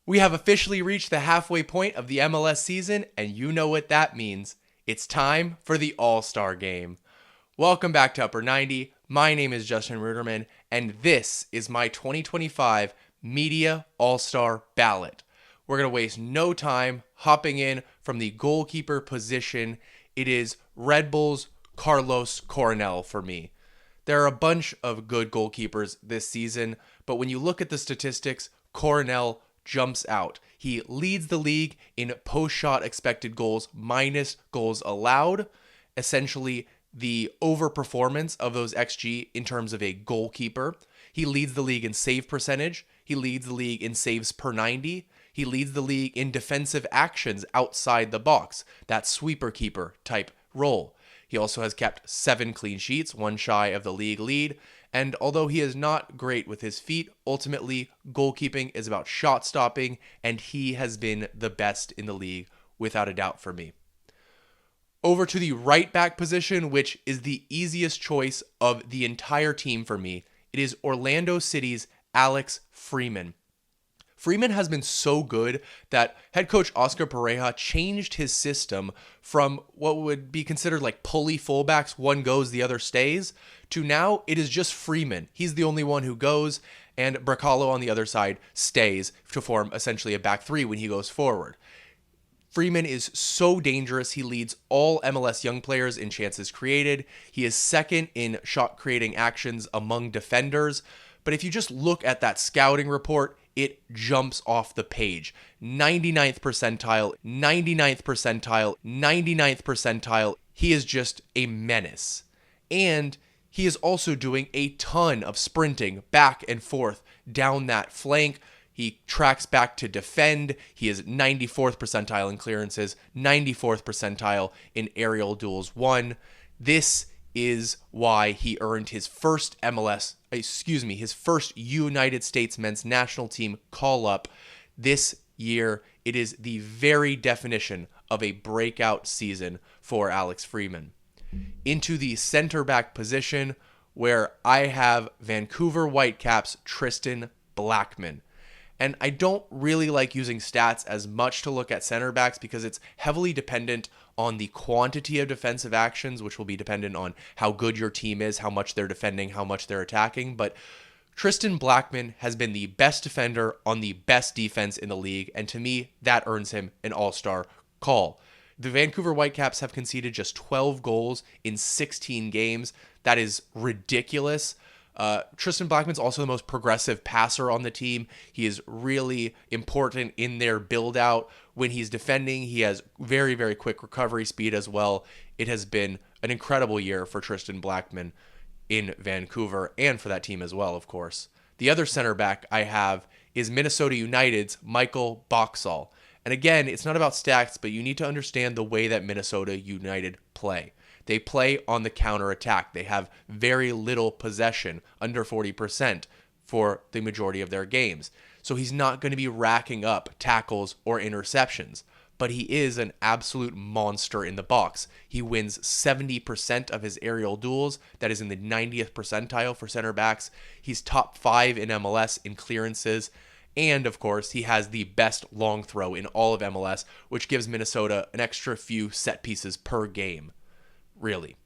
We have officially reached the halfway point of the MLS season, and you know what that means. It's time for the All-Star game. Welcome back to Upper 90. My name is Justin Ruderman, and this is my 2025 Media All-Star Ballot. We're going to waste no time hopping in from the goalkeeper position. It is Red Bull's Carlos Coronel for me. There are a bunch of good goalkeepers this season, but when you look at the statistics, Coronel jumps out. He leads the league in post-shot expected goals minus goals allowed, essentially the overperformance of those XG in terms of a goalkeeper. He leads the league in save percentage. He leads the league in saves per 90. He leads the league in defensive actions outside the box, that sweeper keeper type role. He also has kept 7 clean sheets, one shy of the league lead. And although he is not great with his feet, ultimately goalkeeping is about shot stopping, and he has been the best in the league without a doubt for me. Over to the right back position, which is the easiest choice of the entire team for me. It is Orlando City's Alex Freeman. Freeman has been so good that head coach Oscar Pareja changed his system from what would be considered like pulley fullbacks, one goes, the other stays, to now it is just Freeman. He's the only one who goes, and Bracalo on the other side stays to form essentially a back three when he goes forward. Freeman is so dangerous. He leads all MLS young players in chances created. He is second in shot creating actions among defenders. But if you just look at that scouting report, it jumps off the page. 99th percentile, 99th percentile, 99th percentile. He is just a menace. And he is also doing a ton of sprinting back and forth down that flank. He tracks back to defend. He is 94th percentile in clearances, 94th percentile in aerial duels won. This is why he earned his first his first United States men's national team call-up this year. It is the very definition of a breakout season for Alex Freeman. Into the center back position, where I have Vancouver Whitecaps' Tristan Blackman. And I don't really like using stats as much to look at center backs because it's heavily dependent on the quantity of defensive actions, which will be dependent on how good your team is, how much they're defending, how much they're attacking. But Tristan Blackman has been the best defender on the best defense in the league, and to me, that earns him an all-star call. The Vancouver Whitecaps have conceded just 12 goals in 16 games. That is ridiculous. Tristan Blackman's also the most progressive passer on the team. He is really important in their build-out. When he's defending, he has very, very quick recovery speed as well. It has been an incredible year for Tristan Blackman in Vancouver and for that team as well, of course. The other center back I have is Minnesota United's Michael Boxall. And again, it's not about stats, but you need to understand the way that Minnesota United play. They play on the counterattack. They have very little possession, under 40% for the majority of their games. So he's not going to be racking up tackles or interceptions, but he is an absolute monster in the box. He wins 70% of his aerial duels. That is in the 90th percentile for center backs. He's top 5 in MLS in clearances. And, of course, he has the best long throw in all of MLS, which gives Minnesota an extra few set pieces per game. Really.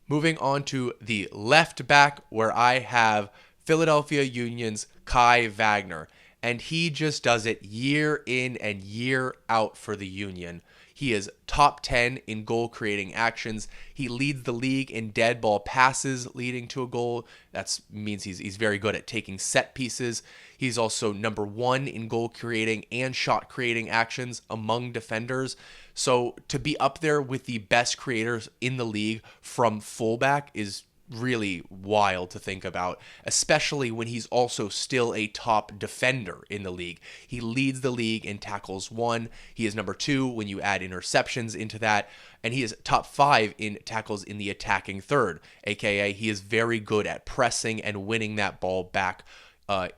Moving on to the left back, where I have Philadelphia Union's Kai Wagner. And he just does it year in and year out for the Union. He is top 10 in goal creating actions. He leads the league in dead ball passes leading to a goal. That means he's very good at taking set pieces. He's also number 1 in goal creating and shot creating actions among defenders. So to be up there with the best creators in the league from fullback is really wild to think about, especially when he's also still a top defender in the league. He leads the league in tackles won. He is number 2 when you add interceptions into that, and he is top 5 in tackles in the attacking third, aka he is very good at pressing and winning that ball back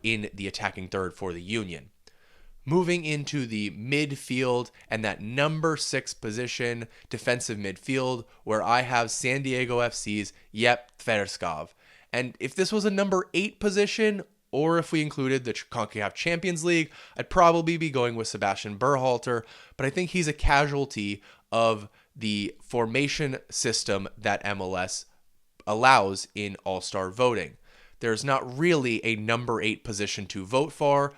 in the attacking third for the Union. Moving into the midfield and that number 6 position, defensive midfield, where I have San Diego FC's Yep Tverskov. And if this was a number 8 position, or if we included the CONCACAF Champions League, I'd probably be going with Sebastian Berhalter, but I think he's a casualty of the formation system that MLS allows in All-Star voting. There's not really a number 8 position to vote for,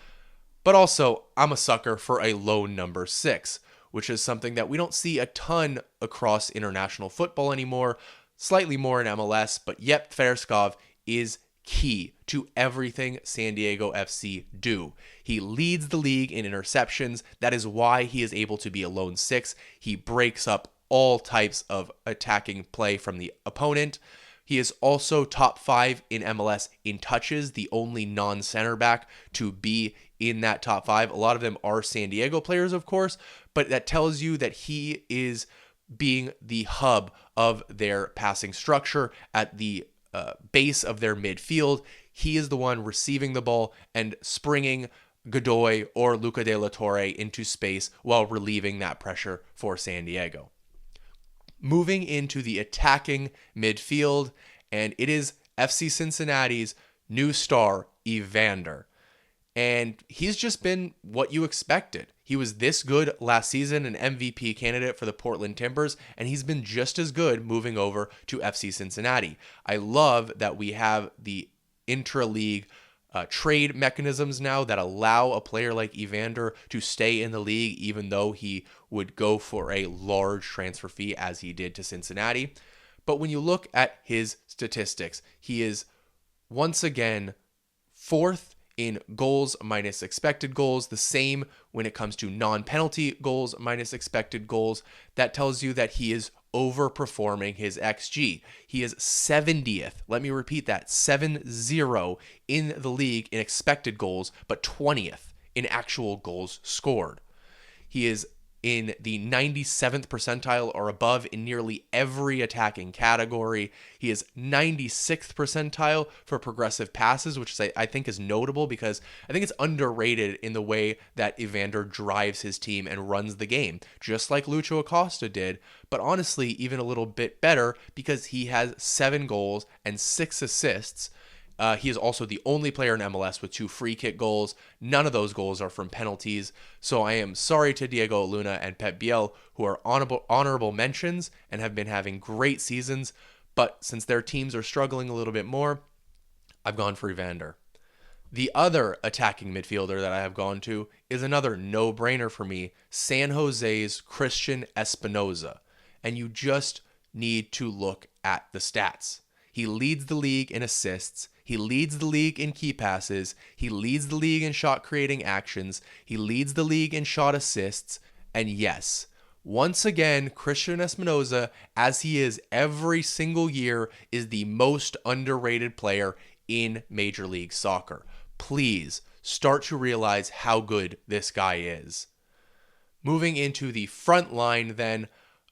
but also I'm a sucker for a lone number 6, which is something that we don't see a ton across international football anymore, slightly more in MLS, but yep, Tverskov is key to everything San Diego FC do. He leads the league in interceptions. That is why he is able to be a lone 6. He breaks up all types of attacking play from the opponent. He is also top 5 in MLS in touches, the only non-center back to be in that top 5. A lot of them are San Diego players, of course, but that tells you that he is being the hub of their passing structure at the base of their midfield. He is the one receiving the ball and springing Godoy or Luca de la Torre into space while relieving that pressure for San Diego. Moving into the attacking midfield, and it is FC Cincinnati's new star, Evander. And he's just been what you expected. He was this good last season, an MVP candidate for the Portland Timbers, and he's been just as good moving over to FC Cincinnati. I love that we have the intra-league trade mechanisms now that allow a player like Evander to stay in the league even though he would go for a large transfer fee as he did to Cincinnati. But when you look at his statistics, he is once again 4th in goals minus expected goals, the same when it comes to non-penalty goals minus expected goals. That tells you that he is overperforming his XG. He is 70th, let me repeat that, 7-0 in the league in expected goals, but 20th in actual goals scored. He is in the 97th percentile or above in nearly every attacking category. He is 96th percentile for progressive passes, which I think is notable because I think it's underrated in the way that Evander drives his team and runs the game, just like Lucho Acosta did, but honestly even a little bit better because he has 7 goals and 6 assists. He is also the only player in MLS with 2 free kick goals. None of those goals are from penalties. So I am sorry to Diego Luna and Pep Biel, who are honorable mentions and have been having great seasons. But since their teams are struggling a little bit more, I've gone for Evander. The other attacking midfielder that I have gone to is another no-brainer for me, San Jose's Christian Espinoza. And you just need to look at the stats. He leads the league in assists. He leads the league in key passes. He leads the league in shot creating actions. He leads the league in shot assists. And yes, once again, Christian Espinoza, as he is every single year, is the most underrated player in Major League Soccer. Please start to realize how good this guy is. Moving into the front line then,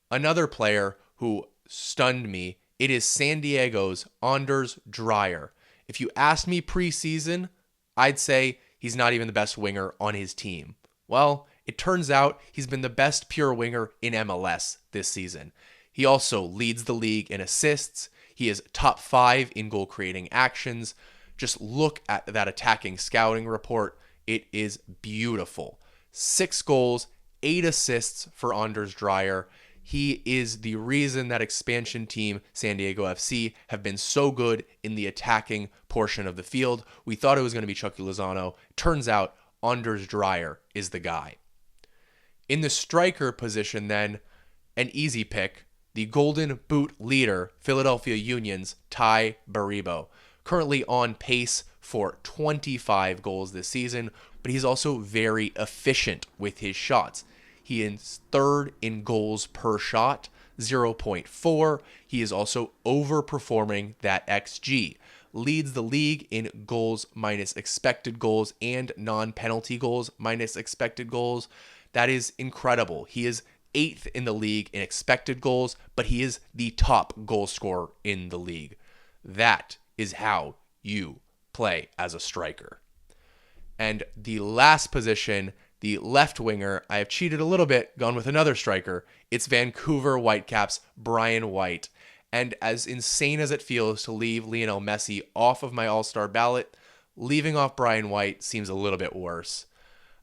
another player who stunned me, it is San Diego's Anders Dreyer. If you asked me preseason, I'd say he's not even the best winger on his team. Well, it turns out he's been the best pure winger in MLS this season. He also leads the league in assists. He is top 5 in goal creating actions. Just look at that attacking scouting report. It is beautiful. 6 goals, 8 assists for Anders Dreyer. He is the reason that expansion team San Diego FC have been so good in the attacking portion of the field. We thought it was going to be Chucky Lozano. Turns out Anders Dreyer is the guy. In the striker position then, an easy pick, the Golden Boot leader, Philadelphia Union's Ty Baribo. Currently on pace for 25 goals this season, but he's also very efficient with his shots. He is 3rd in goals per shot, 0.4. He is also overperforming that XG. Leads the league in goals minus expected goals and non-penalty goals minus expected goals. That is incredible. He is 8th in the league in expected goals, but he is the top goal scorer in the league. That is how you play as a striker. And the last position, the left winger, I have cheated a little bit, gone with another striker. It's Vancouver Whitecaps' Brian White. And as insane as it feels to leave Lionel Messi off of my All-Star ballot, leaving off Brian White seems a little bit worse.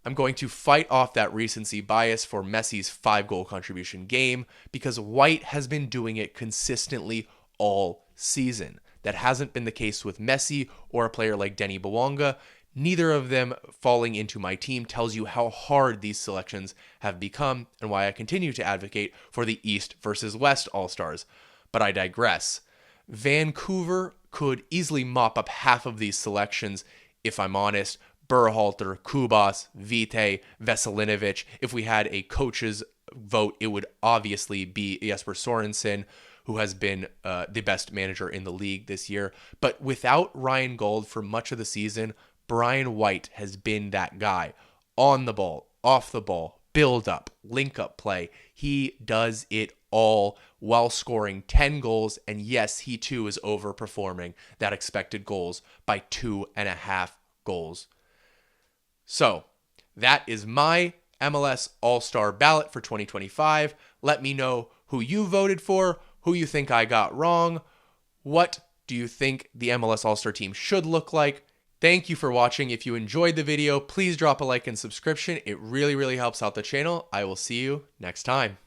I'm going to fight off that recency bias for Messi's 5-goal contribution game because White has been doing it consistently all season. That hasn't been the case with Messi or a player like Denny Bouanga. Neither of them falling into my team tells you how hard these selections have become and why I continue to advocate for the East versus West All-Stars. But I digress. Vancouver could easily mop up half of these selections, if I'm honest. Berhalter, Kubas, Vite, Veselinovic. If we had a coach's vote, it would obviously be Jesper Sorensen, who has been the best manager in the league this year. But without Ryan Gauld for much of the season, Brian White has been that guy. On the ball, off the ball, build up, link up play. He does it all while scoring 10 goals. And yes, he too is overperforming that expected goals by 2.5 goals. So that is my MLS All-Star ballot for 2025. Let me know who you voted for, who you think I got wrong. What do you think the MLS All-Star team should look like? Thank you for watching. If you enjoyed the video, please drop a like and subscription. It really, really helps out the channel. I will see you next time.